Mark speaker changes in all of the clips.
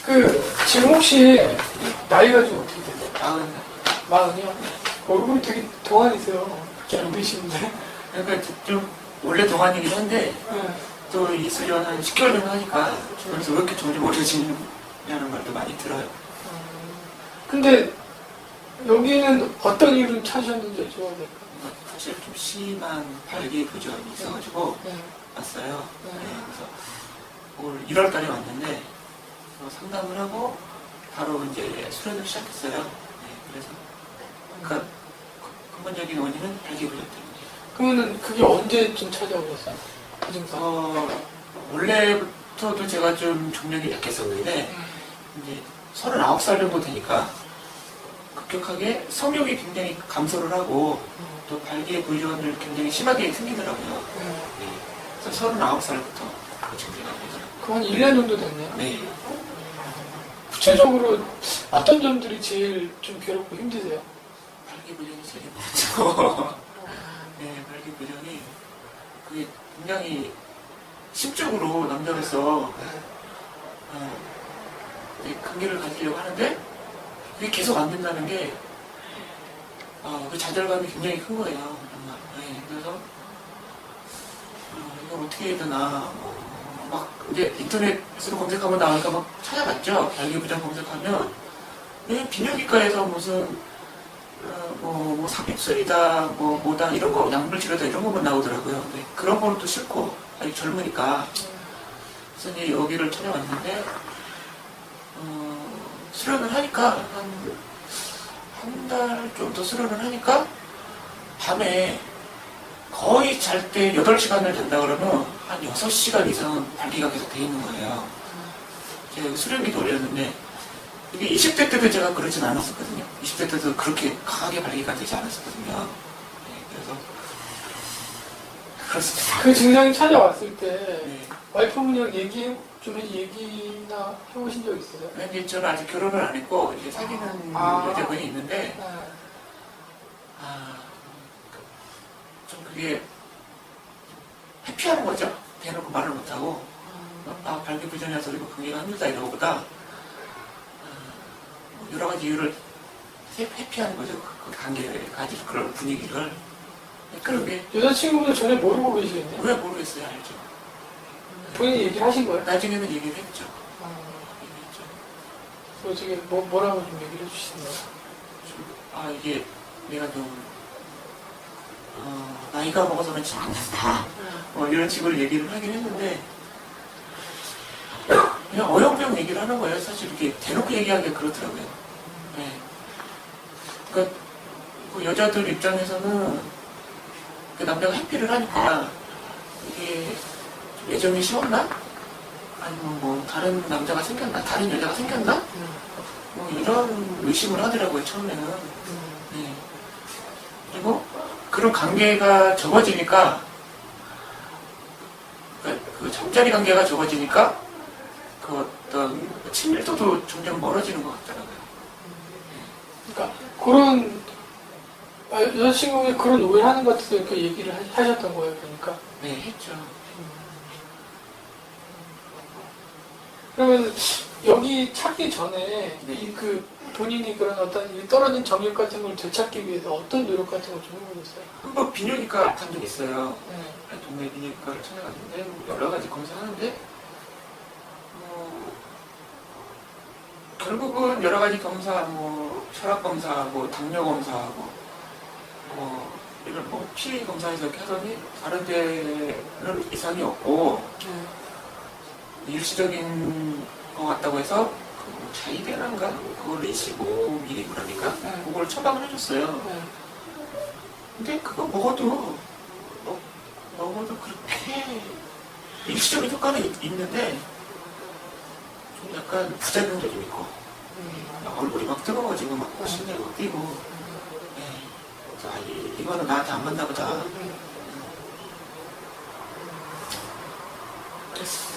Speaker 1: 지금 혹시 나이가 좀 어떻게 되세요? 마흔이요? 얼굴이 되게 동안이세요. 그렇게 안 되시는데.
Speaker 2: 그러니까 좀 원래 동안이긴 한데
Speaker 1: 네.
Speaker 2: 또 이수련 한 10개월 정도 하니까 그래서 왜 이렇게 점점 어려지냐는 말도 많이 들어요.
Speaker 1: 근데 여기는 어떤 이유를 찾으셨는지 여쭤봐도 될까요?
Speaker 2: 사실 좀 심한 발기부전이 있어가지고
Speaker 1: 네.
Speaker 2: 왔어요.
Speaker 1: 네.
Speaker 2: 네, 그래서 올 1월 달에 왔는데 상담을 하고 바로 이제 수련을 시작했어요. 네, 그래서 그러니까 근본적인 원인은 발기부전 때문이에요.
Speaker 1: 그러면은 그게 언제쯤 찾아오셨어요? 그 증상?
Speaker 2: 원래부터도 제가 좀 종력이 약했었는데 이제 39살 정도 되니까 급격하게 성욕이 굉장히 감소를 하고 또 발기부전을 굉장히 심하게 생기더라고요. 네. 그래서 39살부터 그 증상이 오더라고요.
Speaker 1: 그한 1년 정도 됐네요.
Speaker 2: 네.
Speaker 1: 구체적으로 어떤 점들이 제일 좀 괴롭고 힘드세요?
Speaker 2: 발기부전이 제일 힘들죠. 네, 발기부전이 그게 굉장히 심적으로 남자로서 관계를 가지려고 하는데 그게 계속 안 된다는 게 그 좌절감이 굉장히 큰 거예요. 정말. 네, 그래서 이걸 어떻게 해야 되나 막 이제 인터넷으로 검색하면 나오니까 막 찾아봤죠. 발기부전 검색하면 비뇨기과에서 무슨 뭐 삽입술이다 뭐다 이런 거 약물 치료다 이런 거만 나오더라고요. 근데 그런 거는 또 싫고 아직 젊으니까 그래서 이제 여기를 찾아왔는데 수련을 하니까 한 달 정도 수련을 하니까 밤에 거의 잘 때 8시간을 잔다 그러면 한 6시간 이상 발기가 계속 돼 있는 거예요. 제가 수련기도 올렸는데 이게 20대 때도 제가 그러진 않았었거든요. 20대 때도 그렇게 강하게 발기가 되지 않았었거든요. 네, 그래서 그렇습니다.
Speaker 1: 그 증상이 찾아왔을 때
Speaker 2: 네.
Speaker 1: 와이프분이랑 얘기나 해보신 적 있어요?
Speaker 2: 근데 저는 아직 결혼을 안 했고 이제 사귀는 여자분이 있는데 좀 그게 회피하는 거죠. 대놓고 말을 못하고 발기부전이라서 이거 관계가 힘들다 이러고보다 여러 가지 이유를 회피하는 거죠. 그 관계를 가질 그런 분위기를. 그렇게
Speaker 1: 여자친구분은 전혀 모르고 계시겠네요?
Speaker 2: 왜 모르겠어요. 알죠.
Speaker 1: 본인이 얘기를 하신 거예요?
Speaker 2: 나중에는 얘기를 했죠. 얘기했죠.
Speaker 1: 어떻게 뭐라고 좀 얘기를 해주시나요?
Speaker 2: 이게 내가 좀 나이가 먹어서 그런지 안 된다. 이런 식으로 얘기를 하긴 했는데 그냥 어영부영 얘기를 하는 거예요. 사실 이렇게 대놓고 얘기하기가 그렇더라고요. 네. 그러니까 그 여자들 입장에서는 그 남자가 회피를 하니까 이게 좀 애정이 식었나? 아니면 뭐 다른 남자가 생겼나? 다른 여자가 생겼나? 뭐 이런 의심을 하더라고요. 처음에는. 네. 그리고 그런 관계가 적어지니까 그 잠자리 관계가 적어지니까 그 어떤 친밀도도 점점 멀어지는 것 같더라고요.
Speaker 1: 그러니까 그런 여자친구가 그런 오해를 하는 것 같아서 이렇게 얘기를 하셨던 거예요. 그러니까.
Speaker 2: 네, 했죠.
Speaker 1: 그러면 여기 찾기 전에
Speaker 2: 네.
Speaker 1: 본인이 그런 어떤 이 떨어진 정력 같은 걸 되찾기 위해서 어떤 노력 같은 걸 좀 해보셨어요?
Speaker 2: 한번 비뇨기과 간 적 있어요.
Speaker 1: 네.
Speaker 2: 동네 비뇨기과를 찾아갔는데 여러 가지 검사하는데 결국은 여러 가지 검사, 혈압 검사, 당뇨 검사하고 이런 피 검사에서 이렇게 하더니 다른 데는 이상이 없고 일시적인 것 같다고 해서 자이베란가 그걸 25mg이니까 그걸 처방을 해줬어요. 근데 그거 먹어도 그렇게 일시적인 효과는 있는데 좀 약간 부작용도 좀 있고 얼굴이 막 뜨거워지고 막 심장이 막 뛰고 이거는 나한테 안 맞나 보다. 그랬어.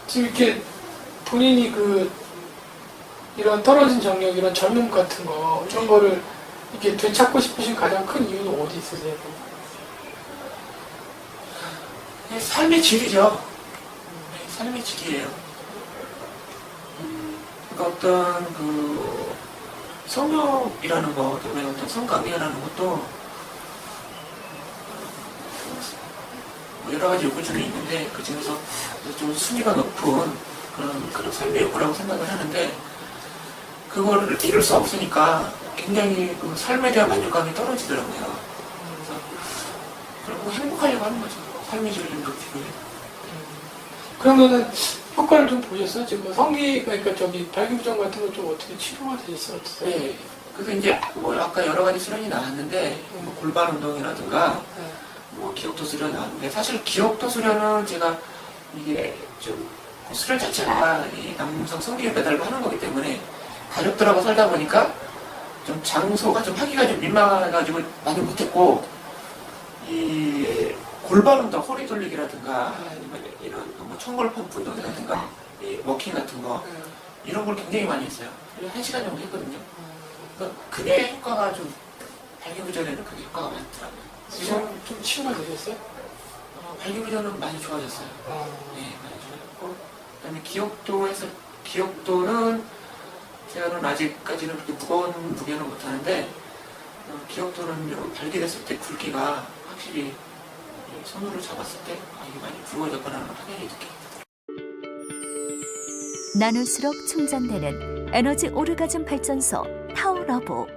Speaker 1: 지금 이렇게 본인이 이런 떨어진 정력, 이런 젊음 같은 거, 이런 거를 이렇게 되찾고 싶으신 가장 큰 이유는 어디 있으세요?
Speaker 2: 삶의 질이죠. 삶의 질이에요. 그러니까 어떤 그 성욕이라는 것, 또는 어떤 성감이라는 것도 뭐 여러 가지 요구들이 있는데 그 중에서 좀 순위가 높은 그런 삶의 요구라고 생각을 하는데 그거를 이룰 수 없으니까 굉장히 그 삶에 대한 만족감이 떨어지더라고요. 그래서 그리고 행복하려고 하는 거죠. 삶의 질을 좀 높이고.
Speaker 1: 그러면은 효과를 좀 보셨어요? 지금 성기 그러니까 저기 발기부전 같은 거 좀 어떻게 치료가 되셨어요?
Speaker 2: 네. 그래서 이제 뭐 아까 여러 가지 수련이 나왔는데 뭐 골반 운동이라든가
Speaker 1: 네.
Speaker 2: 뭐 기억도 수련 나왔는데 사실 기억도 수련은 제가 이게 좀 수련 자체가 이 남성 성기를 배달고 하는 거기 때문에 가족들하고 살다 보니까 좀 장소가 좀 하기가 좀 민망해가지고 많이 못했고 이 골반 운동, 허리 돌리기라든가 아니면 이런 뭐 청골 펌프 운동이라든가 이 워킹 같은 거 이런 걸 굉장히 많이 했어요. 그래서 1시간 정도 했거든요. 그러니까 그게 효과가 좀 발기부전에는 그게 효과가 많더라고요.
Speaker 1: 지금 좀 치료가 되셨어요?
Speaker 2: 발기부전은 많이 좋아졌어요. 네, 많이 좋아졌고 그다음에 기억도는 제가는 아직까지는 그렇게 무거운 무게는 못하는데 기억도는 발기됐을 때 굵기가 확실히 손으로 잡았을 때 이게 많이 굵어졌구나라는 확연히 느낍니다.
Speaker 3: 나눌수록 충전되는 에너지 오르가즘 발전소 타오러브.